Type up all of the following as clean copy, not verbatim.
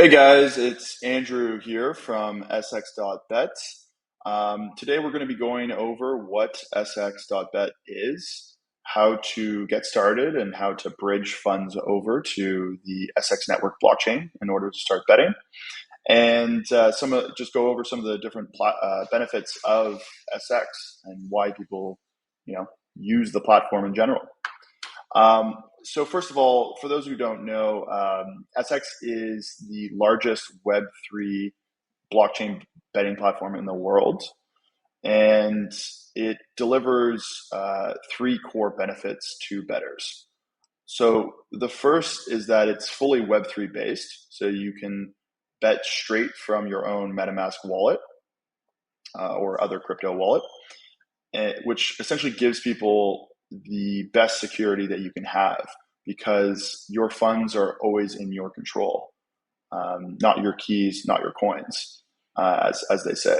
Hey guys, it's Andrew here from SX.bet. Today we're going to be going over what SX.bet is, how to get started, and how to bridge funds over to the SX network blockchain in order to start betting, and just go over some of the different benefits of SX and why people, you know, use the platform in general. So first of all, for those who don't know, SX is the largest Web3 blockchain betting platform in the world, and it delivers three core benefits to bettors. So the first is that it's fully Web3 based, so you can bet straight from your own MetaMask wallet or other crypto wallet, which essentially gives people the best security that you can have because your funds are always in your control, not your keys, not your coins, as they say.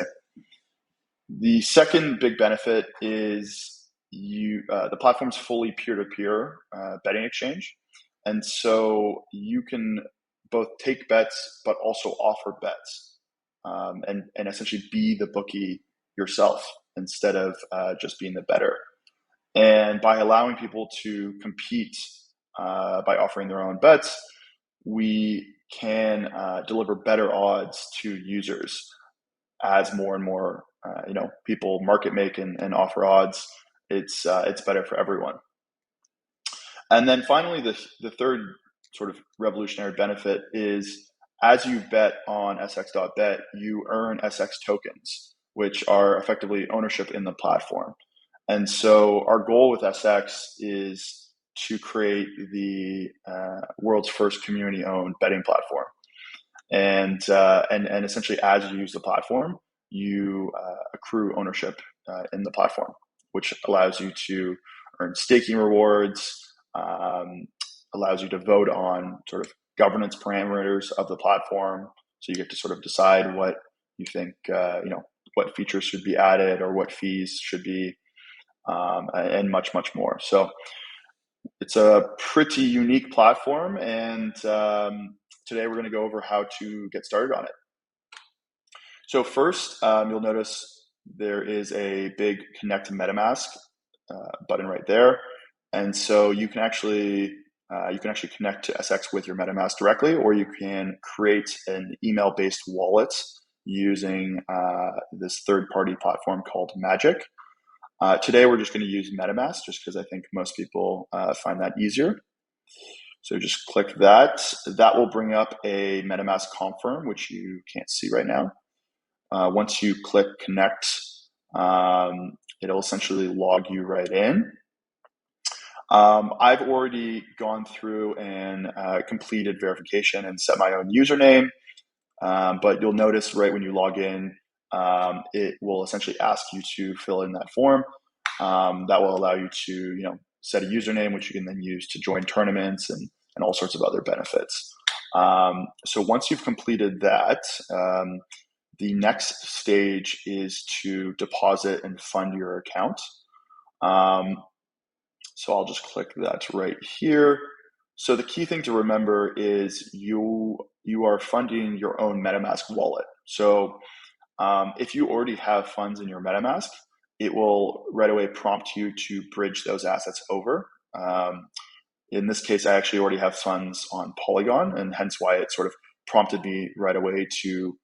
The second big benefit is the platform's fully peer-to-peer betting exchange, and so you can both take bets but also offer bets, and essentially be the bookie yourself instead of just being the bettor. And by allowing people to compete by offering their own bets, we can deliver better odds to users as more and more people market make and offer odds. It's better for everyone. And then finally, the third sort of revolutionary benefit is as you bet on SX.bet, you earn SX tokens, which are effectively ownership in the platform. And so our goal with SX is to create the world's first community-owned betting platform. And essentially, as you use the platform, you accrue ownership in the platform, which allows you to earn staking rewards, allows you to vote on sort of governance parameters of the platform. So you get to sort of decide what you think, what features should be added or what fees should be, and much, much more. So it's a pretty unique platform, and today we're going to go over how to get started on it. So first, you'll notice there is a big Connect MetaMask button right there, and so you can actually connect to SX with your MetaMask directly, or you can create an email-based wallet using this third-party platform called Magic. Today, we're just going to use MetaMask just because I think most people find that easier. So just click that. That will bring up a MetaMask confirm, which you can't see right now. Once you click connect, it'll essentially log you right in. I've already gone through and completed verification and set my own username, but you'll notice right when you log in, it will essentially ask you to fill in that form. That will allow you to, set a username, which you can then use to join tournaments and all sorts of other benefits. So once you've completed that, the next stage is to deposit and fund your account. So I'll just click that right here. So the key thing to remember is you are funding your own MetaMask wallet. So if you already have funds in your MetaMask, it will right away prompt you to bridge those assets over. In this case, I actually already have funds on Polygon, and hence why it sort of prompted me right away to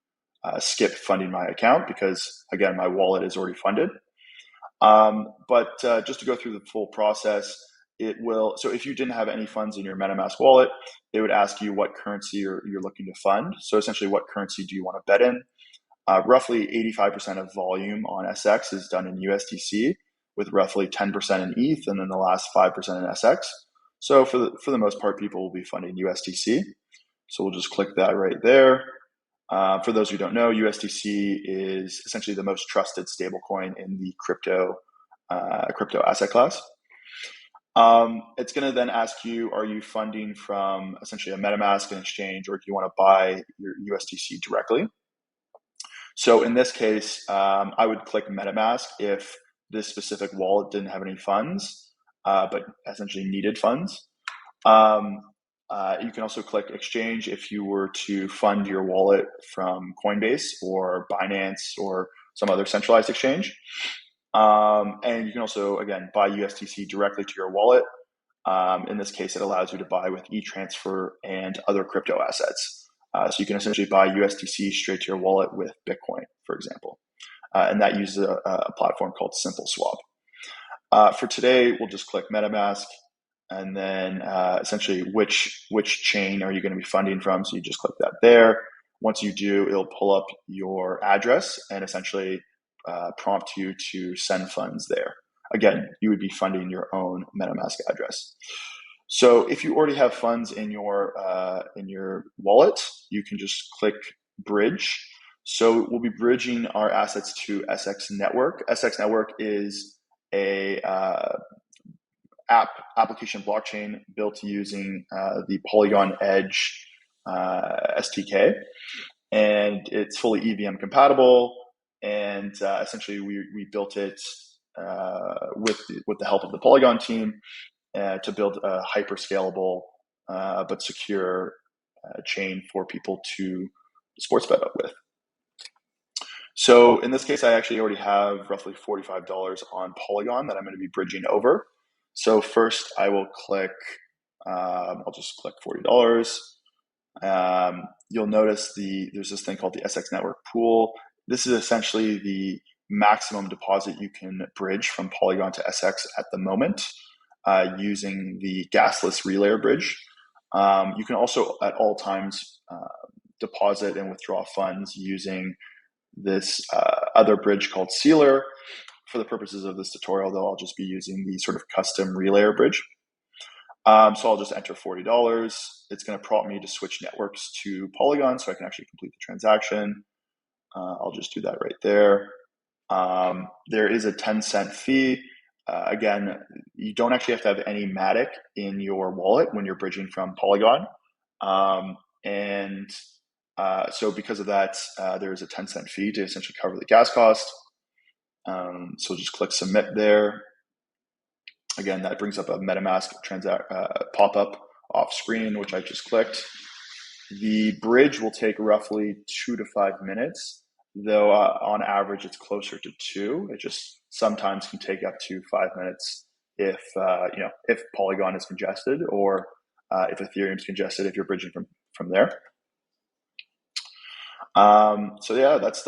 skip funding my account because, again, my wallet is already funded. But just to go through the full process, so if you didn't have any funds in your MetaMask wallet, it would ask you what currency you're looking to fund. So essentially, what currency do you want to bet in? Roughly 85% of volume on SX is done in USDC, with roughly 10% in ETH, and then the last 5% in SX. So for the most part, people will be funding USDC. So we'll just click that right there. For those who don't know, USDC is essentially the most trusted stablecoin in the crypto asset class. It's going to then ask you, are you funding from essentially a MetaMask, an exchange, or do you want to buy your USDC directly? So in this case, I would click MetaMask if this specific wallet didn't have any funds, but essentially needed funds. You can also click exchange if you were to fund your wallet from Coinbase or Binance or some other centralized exchange. And you can also, again, buy USDC directly to your wallet. In this case, it allows you to buy with e-transfer and other crypto assets. So you can essentially buy USDC straight to your wallet with Bitcoin, for example. And that uses a platform called SimpleSwap. For today, we'll just click MetaMask, and then essentially which chain are you going to be funding from. So you just click that there. Once you do, it'll pull up your address and essentially prompt you to send funds there. Again, you would be funding your own MetaMask address. So if you already have funds in your wallet, you can just click Bridge. So we'll be bridging our assets to SX Network. SX Network is a application blockchain built using the Polygon Edge SDK, and it's fully EVM compatible. And essentially, we built it with the help of the Polygon team to build a hyper scalable but secure chain for people to sports bet with. So in this case, I actually already have roughly $45 on Polygon that I'm going to be bridging over. So first I will click, I'll just click $40. You'll notice there's this thing called the SX Network Pool. This is essentially the maximum deposit you can bridge from Polygon to SX at the moment using the gasless relayer bridge. You can also at all times deposit and withdraw funds using this other bridge called Sealer. For the purposes of this tutorial, though, I'll just be using the sort of custom relayer bridge. So I'll just enter $40. It's going to prompt me to switch networks to Polygon so I can actually complete the transaction. I'll just do that right there. There is a 10-cent fee. Again, you don't actually have to have any Matic in your wallet when you're bridging from Polygon. So because of that, there is a 10-cent fee to essentially cover the gas cost. So just click submit there. Again, that brings up a MetaMask pop-up off screen, which I just clicked. The bridge will take roughly 2 to 5 minutes, though on average it's closer to 2. It just sometimes can take up to 5 minutes if Polygon is congested or if Ethereum is congested if you're bridging from there. So yeah, that's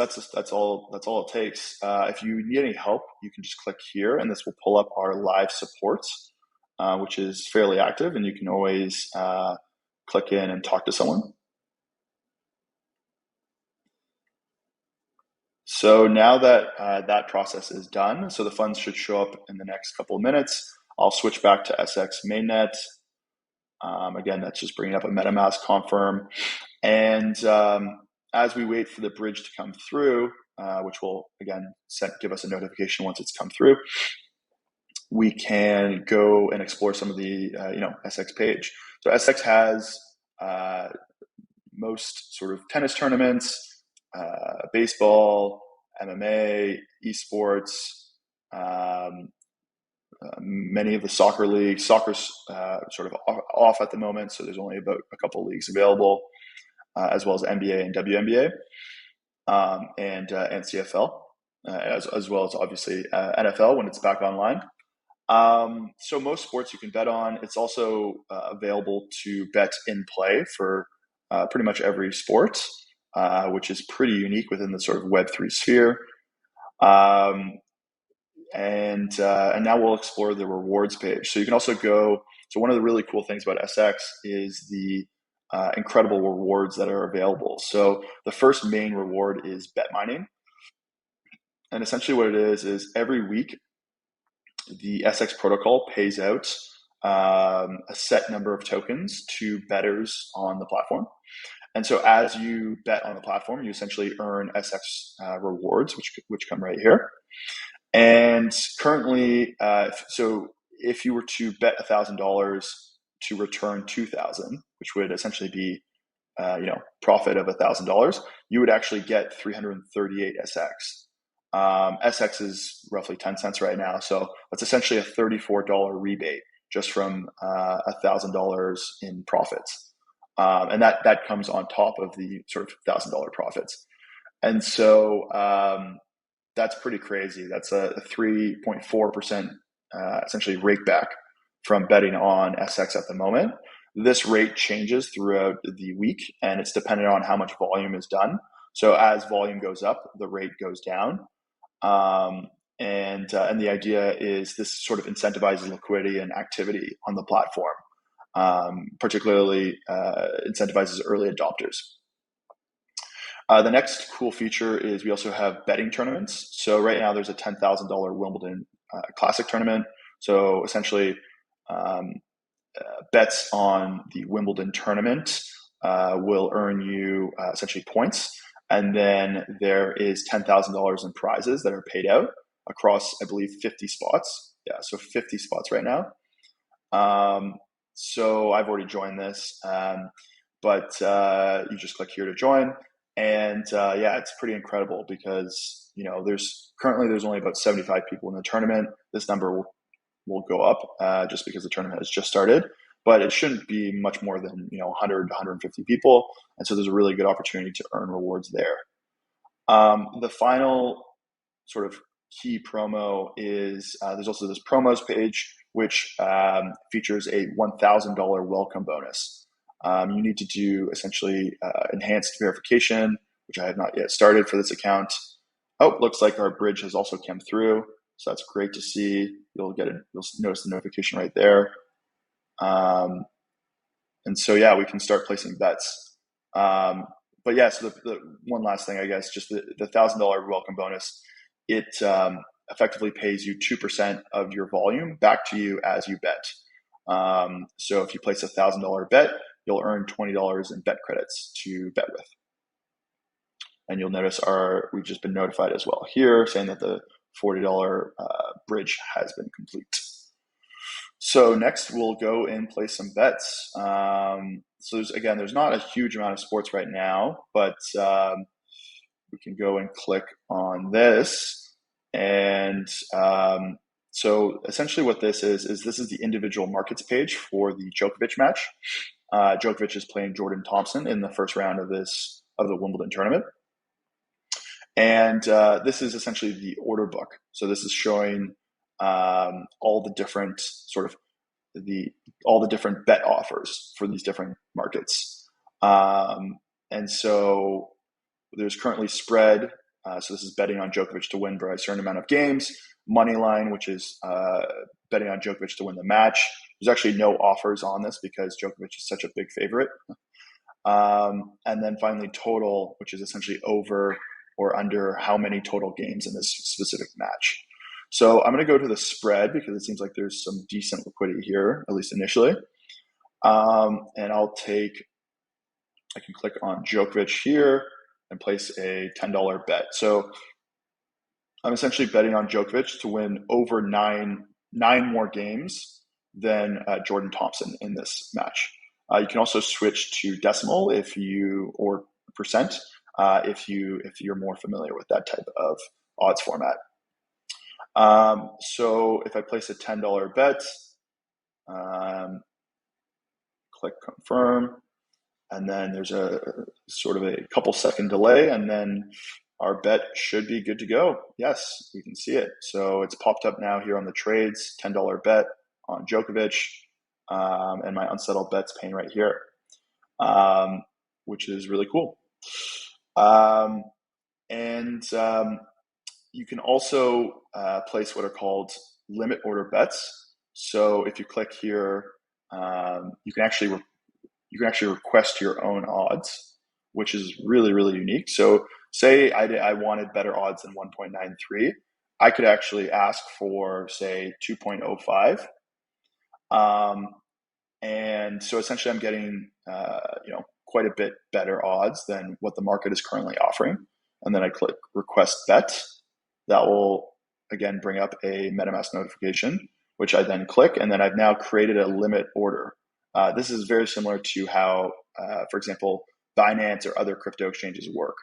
all it takes. If you need any help, you can just click here, and this will pull up our live support, which is fairly active, and you can always click in and talk to someone. So now that that process is done, so the funds should show up in the next couple of minutes. I'll switch back to SX mainnet. Again, that's just bringing up a MetaMask confirm, and as we wait for the bridge to come through, which will again give us a notification once it's come through, we can go and explore some of the SX page. So SX has most sort of tennis tournaments, baseball, MMA, esports, many of the soccer leagues. Soccer's sort of off at the moment, so there's only about a couple of leagues available, as well as NBA and WNBA, and CFL, as well as obviously NFL when it's back online. So most sports you can bet on. It's also available to bet in play for pretty much every sport, which is pretty unique within the sort of Web3 sphere. And now we'll explore the rewards page. So you can also go. So one of the really cool things about SX is the incredible rewards that are available. So the first main reward is bet mining, and essentially what it is every week the SX protocol pays out a set number of tokens to bettors on the platform. And so as you bet on the platform, you essentially earn SX rewards, which come right here. And currently, so if you were to bet $1,000 to return $2,000, which would essentially be profit of $1,000, you would actually get 338 SX. SX is roughly 10 cents right now, so that's essentially a $34 rebate just from $1,000 in profits. And that comes on top of the sort of $1,000 profits. And so that's pretty crazy. That's a 3.4% essentially rake back from betting on SX at the moment. This rate changes throughout the week, and it's dependent on how much volume is done. So as volume goes up, the rate goes down. And the idea is this sort of incentivizes liquidity and activity on the platform, particularly incentivizes early adopters. The next cool feature is we also have betting tournaments. So right now there's a $10,000 Wimbledon Classic tournament. So essentially, bets on the Wimbledon tournament will earn you essentially points. And then there is $10,000 in prizes that are paid out across, I believe, 50 spots. Yeah, so 50 spots right now. So I've already joined this, but you just click here to join. And yeah, it's pretty incredible because, you know, there's only about 75 people in the tournament. This number will go up just because the tournament has just started, but it shouldn't be much more than, 100 to 150 people. And so there's a really good opportunity to earn rewards there. The final sort of key promo is there's also this promos page, which features a $1,000 welcome bonus. You need to do essentially enhanced verification, which I have not yet started for this account. Oh, looks like our bridge has also come through. So that's great to see. You'll notice the notification right there. And so, yeah, we can start placing bets. But yeah, so the one last thing, I guess, just the $1,000 welcome bonus, it effectively pays you 2% of your volume back to you as you bet. So if you place a $1,000 bet, you'll earn $20 in bet credits to bet with. And you'll notice we've just been notified as well here saying that the $40 bridge has been complete. So next we'll go and place some bets. So there's not a huge amount of sports right now, but we can go and click on this. And so essentially what this is this is the individual markets page for the Djokovic match. Djokovic is playing Jordan Thompson in the first round of the Wimbledon tournament. And this is essentially the order book. So this is showing all the different all the different bet offers for these different markets. And so there's currently spread. So this is betting on Djokovic to win by a certain amount of games. Money line, which is betting on Djokovic to win the match. There's actually no offers on this because Djokovic is such a big favorite. And then finally total, which is essentially over or under how many total games in this specific match. So I'm going to go to the spread because it seems like there's some decent liquidity here, at least initially. And I can click on Djokovic here and place a $10 bet. So I'm essentially betting on Djokovic to win over nine more games than Jordan Thompson in this match. You can also switch to decimal or percent if you're more familiar with that type of odds format. So if I place a $10 bet, click confirm, and then there's a sort of a couple second delay, and then our bet should be good to go. Yes, you can see it. So it's popped up now here on the trades, $10 bet on Djokovic, and my unsettled bet's paying right here, which is really cool. You can also place what are called limit order bets. So if you click here, you can actually request your own odds, which is really, really unique. So say I wanted better odds than 1.93, I could actually ask for, say, 2.05. And so essentially I'm getting quite a bit better odds than what the market is currently offering. And then I click request bet. That will again bring up a MetaMask notification, which I then click, and then I've now created a limit order. This is very similar to how, for example, Binance or other crypto exchanges work.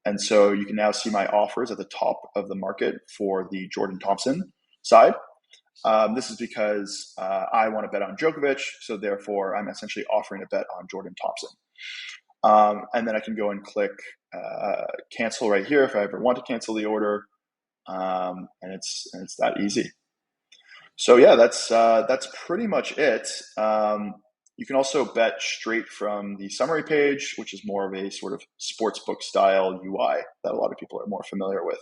And so you can now see my offers at the top of the market for the Jordan Thompson side. This is because I want to bet on Djokovic, so therefore I'm essentially offering a bet on Jordan Thompson. And then I can go and click cancel right here if I ever want to cancel the order, and it's that easy. So yeah, that's pretty much it. You can also bet straight from the summary page, which is more of a sort of sportsbook style UI that a lot of people are more familiar with.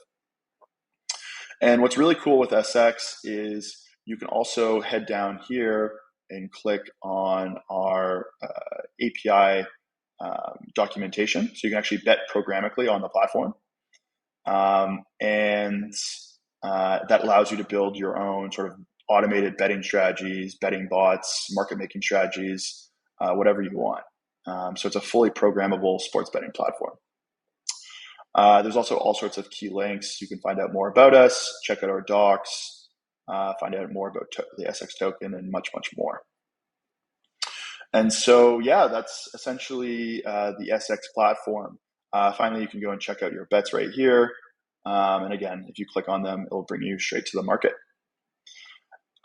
And what's really cool with SX is you can also head down here and click on our API documentation. So you can actually bet programmatically on the platform. And that allows you to build your own sort of automated betting strategies, betting bots, market making strategies, whatever you want. So it's a fully programmable sports betting platform. There's also all sorts of key links. You can find out more about us, check out our docs, find out more about the SX token, and much, much more. And so, yeah, that's essentially the SX platform. Finally, you can go and check out your bets right here. And again, if you click on them, it'll bring you straight to the market.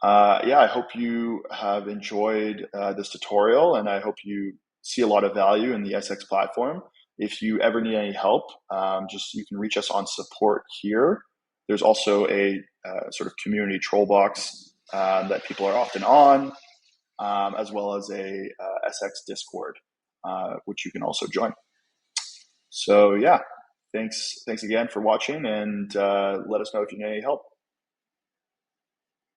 Yeah, I hope you have enjoyed this tutorial, and I hope you see a lot of value in the SX platform. If you ever need any help, you can reach us on support here. There's also a sort of community troll box that people are often on, as well as a SX Discord, which you can also join. So yeah, thanks again for watching, and let us know if you need any help.